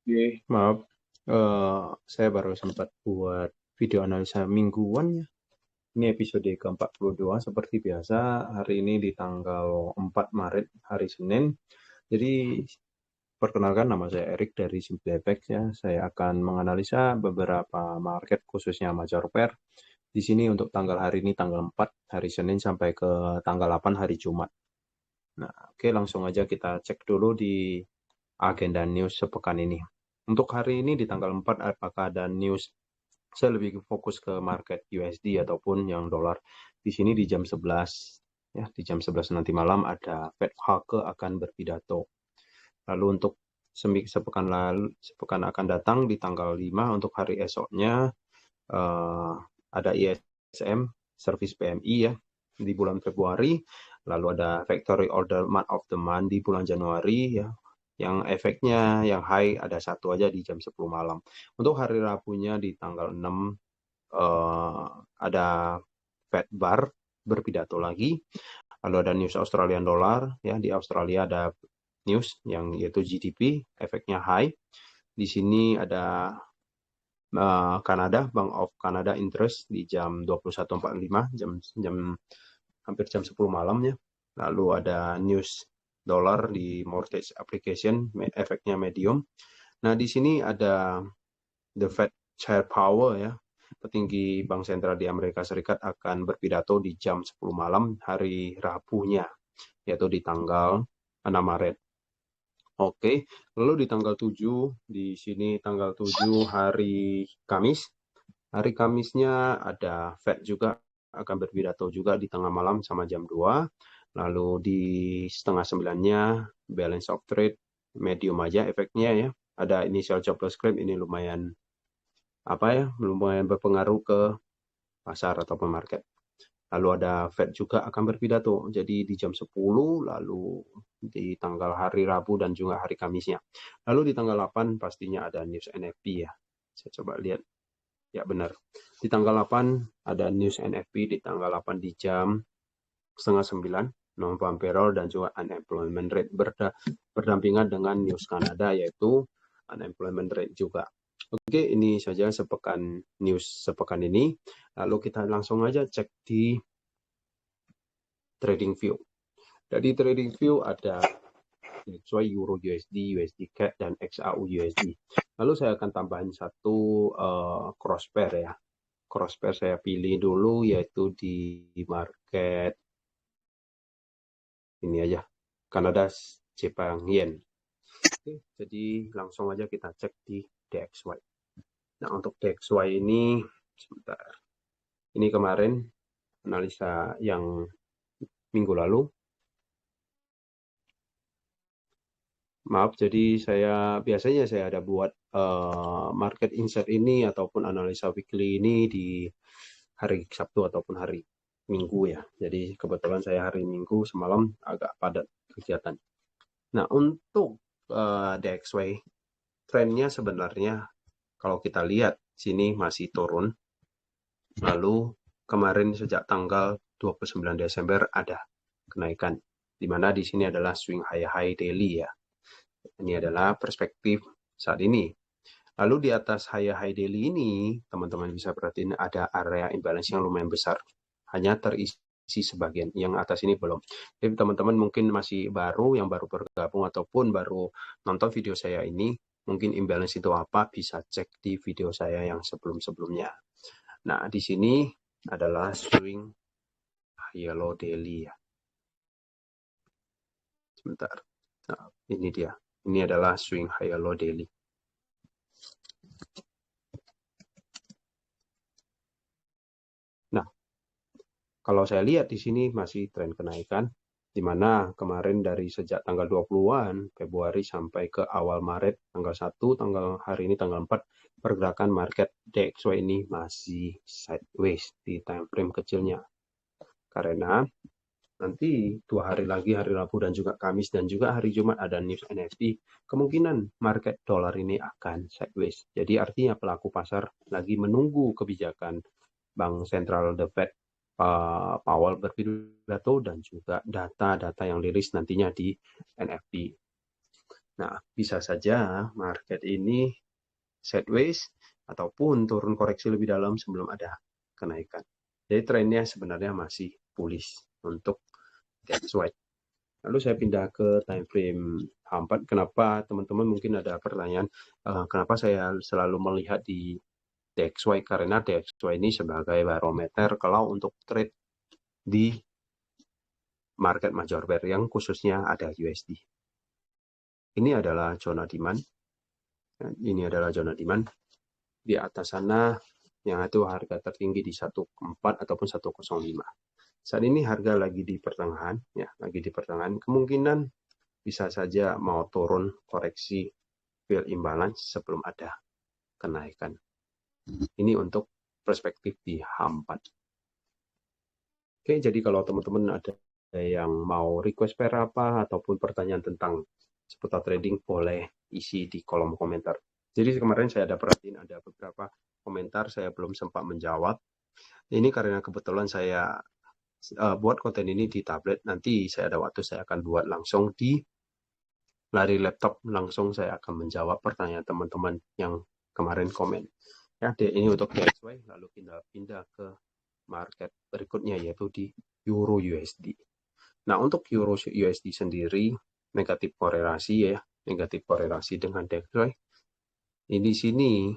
Oke, maaf. Saya baru sempat buat video analisa mingguan ya. Ini episode ke-42 seperti biasa. Hari ini di tanggal 4 Maret, hari Senin. Jadi, perkenalkan nama saya Erik dari Simplex ya. Saya akan menganalisa beberapa market khususnya major pair. Di sini untuk tanggal hari ini tanggal 4 hari Senin sampai ke tanggal 8 hari Jumat. Nah, oke langsung aja kita cek dulu di agenda news sepekan ini. Untuk hari ini di tanggal 4 apakah ada news? Saya lebih fokus ke market USD ataupun yang dolar. Di sini di jam 11 ya, di jam 11 nanti malam ada Fed Hawke akan berpidato. Lalu untuk sepekan akan datang di tanggal 5 untuk hari esoknya ada ISM service PMI ya di bulan Februari, lalu ada factory order month of the month di bulan Januari ya, yang efeknya yang high ada satu aja di jam 10 malam. Untuk hari Rabunya di tanggal 6 ada Fed Bar berpidato lagi, lalu ada news Australian dollar ya, di Australia ada news yang yaitu GDP efeknya high. Di sini ada Kanada, Bank of Canada interest di jam 21.45, jam hampir jam 10 malam ya. Lalu ada news dollar di mortgage application, efeknya medium. Nah, di sini ada the Fed Chair Powell ya, petinggi Bank Sentral di Amerika Serikat akan berpidato di jam 10 malam hari Rabunya, yaitu di tanggal 6 Maret. Oke, lalu di tanggal 7, di sini tanggal 7 hari Kamis. Hari Kamisnya ada Fed juga akan berpidato juga di tengah malam sama jam 2. Lalu di setengah 9-nya balance of trade medium aja efeknya ya. Ada initial jobless claim ini lumayan lumayan berpengaruh ke pasar ataupun market. Lalu ada Fed juga akan berpidato. Jadi di jam 10, lalu di tanggal hari Rabu dan juga hari Kamisnya. Lalu di tanggal 8 pastinya ada news NFP ya. Saya coba lihat. Ya benar. Di tanggal 8 ada news NFP di tanggal 8 di jam setengah 9, non-farm payroll dan juga unemployment rate berdampingan dengan news Kanada yaitu unemployment rate juga. Oke, ini saja sepekan news sepekan ini. Lalu kita langsung aja cek di trading view. Dari trading view ada DXY, Euro USD, USD CAD, dan XAU USD. Lalu saya akan tambahin satu cross pair ya. Cross pair saya pilih dulu yaitu di market ini aja, Kanada Jepang Yen. Oke, jadi langsung aja kita cek di DXY. Nah, untuk DXY ini sebentar. Ini kemarin analisa yang minggu lalu. Maaf, jadi biasanya saya ada buat market insight ini ataupun analisa weekly ini di hari Sabtu ataupun hari Minggu ya. Jadi kebetulan saya hari Minggu semalam agak padat kegiatan. Nah, untuk DXY trennya sebenarnya kalau kita lihat sini masih turun. Lalu kemarin sejak tanggal 29 Desember ada kenaikan, di mana di sini adalah swing high daily ya. Ini adalah perspektif saat ini. Lalu di atas high daily ini, teman-teman bisa perhatiin ada area imbalance yang lumayan besar. Hanya terisi sebagian, yang atas ini belum. Jadi teman-teman mungkin masih baru, yang baru bergabung ataupun baru nonton video saya ini, mungkin imbalance itu apa, bisa cek di video saya yang sebelum-sebelumnya. Nah, di sini adalah swing yellow daily ya. Sebentar. Nah, ini dia. Ini adalah swing yellow daily. Nah, kalau saya lihat di sini masih tren kenaikan, di mana kemarin dari sejak tanggal 20-an Februari sampai ke awal Maret, tanggal 1, hari ini tanggal 4, pergerakan market DXY ini masih sideways di time frame kecilnya. Karena nanti 2 hari lagi, hari Rabu dan juga Kamis dan juga hari Jumat ada news NFT, kemungkinan market dolar ini akan sideways. Jadi artinya pelaku pasar lagi menunggu kebijakan Bank Sentral The Fed Powell berpidato dan juga data-data yang rilis nantinya di NFT. Nah, bisa saja market ini sideways ataupun turun koreksi lebih dalam sebelum ada kenaikan. Jadi trennya sebenarnya masih bullish untuk DXY. Lalu saya pindah ke time frame H4. Kenapa teman-teman mungkin ada pertanyaan, kenapa saya selalu melihat di DXY? Karena DXY ini sebagai barometer kalau untuk trade di market major pair yang khususnya ada USD. Ini adalah zona demand. Ini adalah zona demand. Di atas sana yang itu harga tertinggi di 14 ataupun 105. Saat ini harga lagi di pertengahan, ya, lagi di pertengahan. Kemungkinan bisa saja mau turun koreksi fill imbalance sebelum ada kenaikan. Ini untuk perspektif di H4. Oke, jadi kalau teman-teman ada yang mau request pair apa ataupun pertanyaan tentang seputar trading, boleh isi di kolom komentar. Jadi kemarin saya ada perhatiin ada beberapa komentar saya belum sempat menjawab. Ini karena kebetulan saya buat konten ini di tablet. Nanti saya ada waktu saya akan buat langsung di lari laptop, langsung saya akan menjawab pertanyaan teman-teman yang kemarin komen. Ya, ini untuk DXY, lalu pindah ke market berikutnya yaitu di Euro USD. Nah, untuk Euro USD sendiri negatif korelasi ya, negatif korelasi dengan DXY. Ini di sini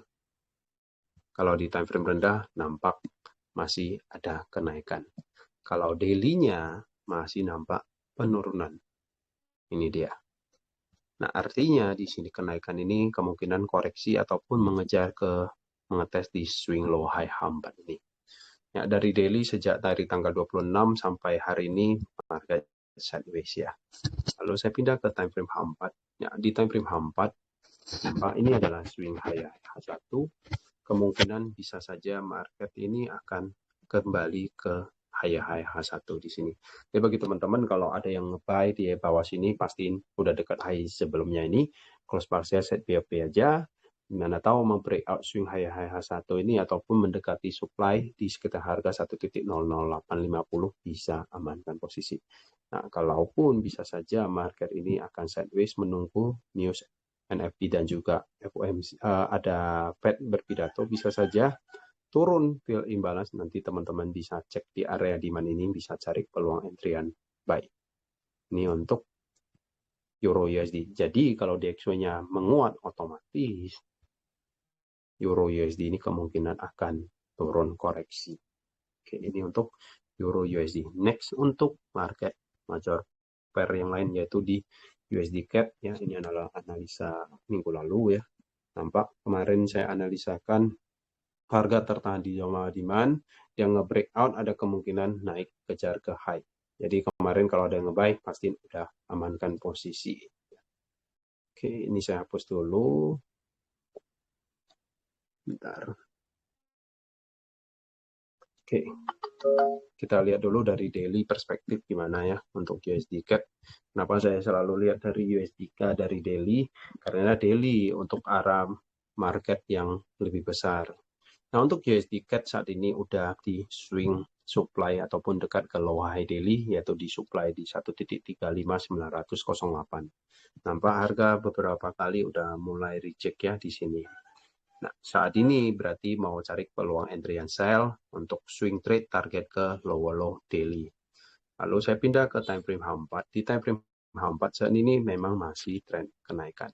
kalau di time frame rendah nampak masih ada kenaikan. Kalau daily-nya masih nampak penurunan. Ini dia. Nah, artinya di sini kenaikan ini kemungkinan koreksi ataupun mengetes di swing low high H4 ini. Ya, dari daily sejak dari tanggal 26 sampai hari ini market sideways ya. Lalu saya pindah ke time frame H4. Ya, di time frame H4 ini adalah swing high H1. Kemungkinan bisa saja market ini akan kembali ke high H1 di sini. Jadi bagi teman-teman kalau ada yang nge-buy di bawah sini pastiin udah dekat high sebelumnya ini, close partial set BOP aja. Mana tahu mau breakout swing high H1 ini ataupun mendekati supply di sekitar harga 1.00850 bisa amankan posisi. Nah, kalaupun bisa saja market ini akan sideways menunggu news NFP dan juga FOMC, ada Fed berpidato, bisa saja turun fill imbalance. Nanti teman-teman bisa cek di area demand ini, bisa cari peluang entryan buy. Ini untuk Euro USD. Jadi kalau DXY-nya menguat, otomatis Euro USD ini kemungkinan akan turun koreksi. Oke, ini untuk Euro USD. Next untuk market major pair yang lain yaitu di USD CAD ya. Ini adalah analisa minggu lalu ya. Nampak kemarin saya analisakan harga tertahan di zona demand yang nge-breakout ada kemungkinan naik kejar ke high. Jadi kemarin kalau ada yang nge-buy pasti udah amankan posisi. Oke, ini saya hapus dulu. Bentar. Oke, kita lihat dulu dari daily perspektif gimana ya untuk USD CAD. Kenapa saya selalu lihat dari USD CAD dari daily? Karena daily untuk arah market yang lebih besar. Nah, untuk USD CAD saat ini udah di swing supply ataupun dekat ke low high daily, yaitu di supply di 1.35908. Nampak harga beberapa kali udah mulai reject ya di sini. Nah, saat ini berarti mau cari peluang entry and sell untuk swing trade target ke lower low daily. Lalu saya pindah ke time frame H4. Di time frame H4 saat ini memang masih tren kenaikan.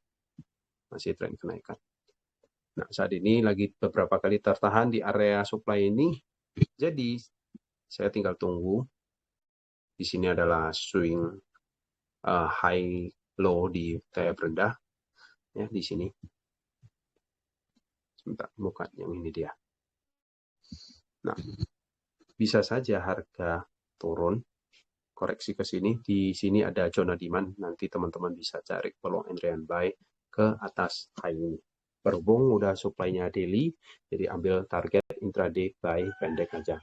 Masih tren kenaikan. Nah, saat ini lagi beberapa kali tertahan di area supply ini. Jadi, saya tinggal tunggu. Di sini adalah swing high low di TF rendah. Ya, di sini. Sebentar, bukan yang ini dia. Nah, bisa saja harga turun koreksi ke sini. Di sini ada zona demand. Nanti teman-teman bisa cari peluang entry and buy ke atas high ini. Berhubung udah supply-nya daily, jadi ambil target intraday buy pendek aja.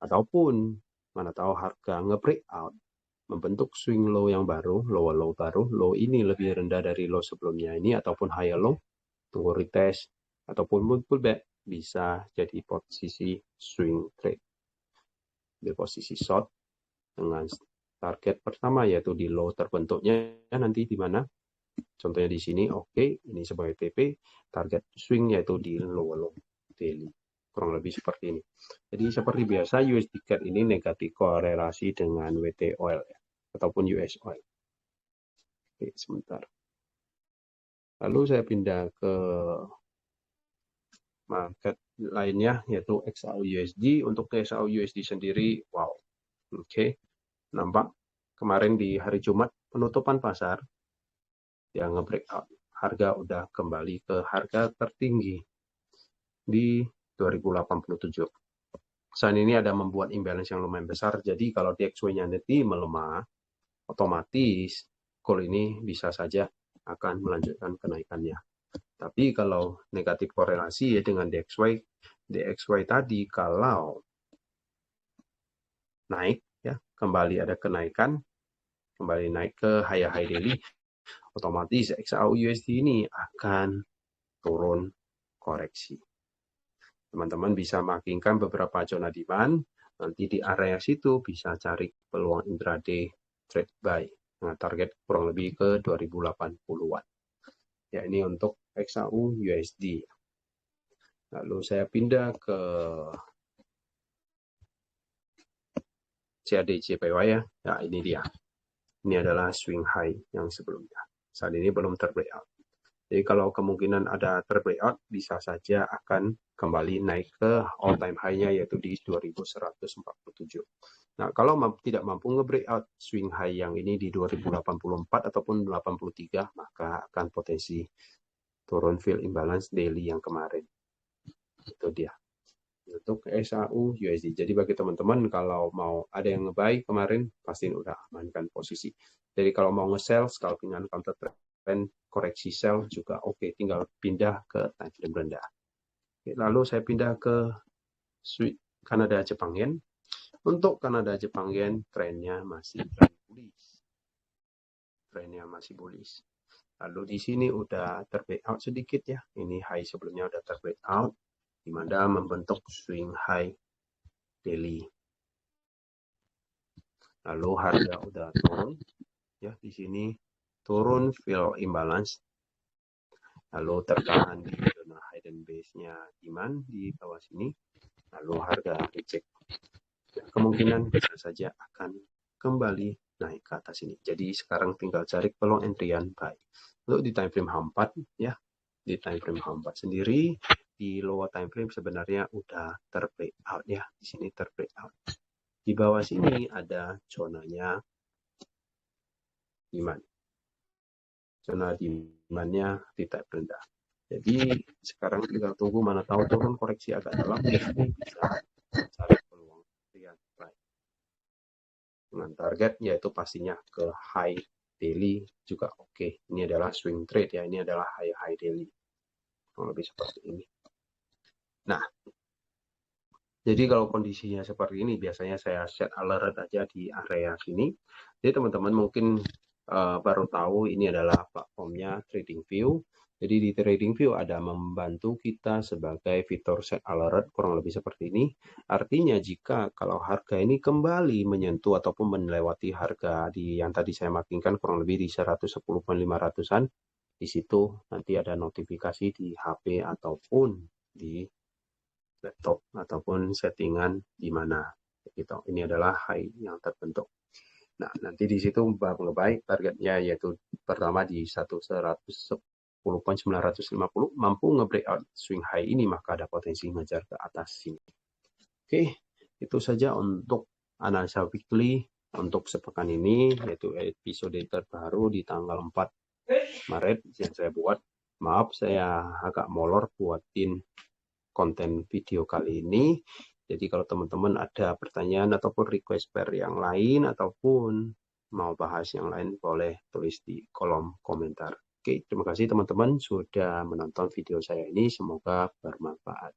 Ataupun mana tahu harga nge-breakout, membentuk swing low yang baru, lower low baru, low ini lebih rendah dari low sebelumnya ini, ataupun higher low, tunggu retest, ataupun pullback, bisa jadi posisi swing trade. Di posisi short, dengan target pertama yaitu di low terbentuknya nanti di mana Contohnya di sini, oke, ini sebagai TP, target swing yaitu di lower long daily. Kurang lebih seperti ini. Jadi seperti biasa, USD CAD ini negatif korelasi dengan WT oil ya, ataupun US oil. Oke, sebentar. Lalu saya pindah ke market lainnya, yaitu XAU-USD. Untuk XAU-USD sendiri, wow, oke, nampak kemarin di hari Jumat penutupan pasar yang nge-breakout, harga udah kembali ke harga tertinggi di 2087. Saat ini ada membuat imbalance yang lumayan besar, jadi kalau DXY-nya nanti melemah, otomatis call ini bisa saja akan melanjutkan kenaikannya. Tapi kalau negatif korelasi ya dengan DXY tadi kalau naik ya, kembali ada kenaikan, kembali naik ke high daily, otomatis XAU-USD ini akan turun koreksi. Teman-teman bisa markingkan beberapa zona demand, nanti di area situ bisa cari peluang intraday trade buy dengan target kurang lebih ke 2080-an. Ya, ini untuk XAU USD. Lalu saya pindah ke CAD JPY ya. Ya, ini dia. Ini adalah swing high yang sebelumnya. Saat ini belum terbreakout. Jadi kalau kemungkinan ada terbreakout, bisa saja akan kembali naik ke all time high-nya yaitu di 2147. Nah, kalau tidak mampu nge-breakout swing high yang ini di 2084 ataupun 83, maka akan potensi turun fill imbalance daily yang kemarin. Itu dia. Untuk XAU USD. Jadi bagi teman-teman kalau mau ada yang nge-buy kemarin, pasti udah amankan posisi. Jadi kalau mau nge-sell, scalpingan counter trend, koreksi sell juga oke, tinggal pindah ke time frame rendah. Oke, lalu saya pindah ke Kanada Jepang Yen. Untuk Kanada Jepang Yen trennya masih bullish. Trennya masih bullish. Lalu di sini udah terbreakout sedikit ya. Ini high sebelumnya udah terbreakout, di mana membentuk swing high daily. Lalu harga udah turun ya, di sini turun fill imbalance. Lalu tertahan di zona hidden base-nya demand di bawah sini. Lalu harga reject. Kemungkinan bisa saja akan kembali naik ke atas ini. Jadi sekarang tinggal cari peluang entryan buy. Untuk di time frame H4 ya, di time frame H4 sendiri di lower time frame sebenarnya udah terbreakout ya, di sini terbreakout. Di bawah sini ada zonanya demand. Zona demand-nya di type rendah. Jadi sekarang tinggal tunggu, mana tahu turun koreksi agak dalam ya, bisa cari peluang entryan buy. Dengan target yaitu pastinya ke high daily juga oke. Ini adalah swing trade ya, ini adalah high daily. Lebih seperti ini. Nah, jadi kalau kondisinya seperti ini, biasanya saya set alert aja di area sini. Jadi teman-teman mungkin baru tahu ini adalah platformnya TradingView. Jadi di TradingView ada membantu kita sebagai fitur set alert, kurang lebih seperti ini. Artinya jika kalau harga ini kembali menyentuh ataupun melewati harga di yang tadi saya markingkan kurang lebih di 110.500-an, di situ nanti ada notifikasi di HP ataupun di laptop ataupun settingan di mana gitu. Ini adalah high yang terbentuk. Nah, nanti di situ nge-buy targetnya yaitu pertama di 110.950 mampu nge-breakout swing high ini, maka ada potensi ngejar ke atas sini. Oke, itu saja untuk analisa weekly untuk sepekan ini, yaitu episode terbaru di tanggal 4 Maret yang saya buat. Maaf saya agak molor buatin konten video kali ini. Jadi kalau teman-teman ada pertanyaan ataupun request pair yang lain ataupun mau bahas yang lain, boleh tulis di kolom komentar. Oke, terima kasih teman-teman sudah menonton video saya ini. Semoga bermanfaat.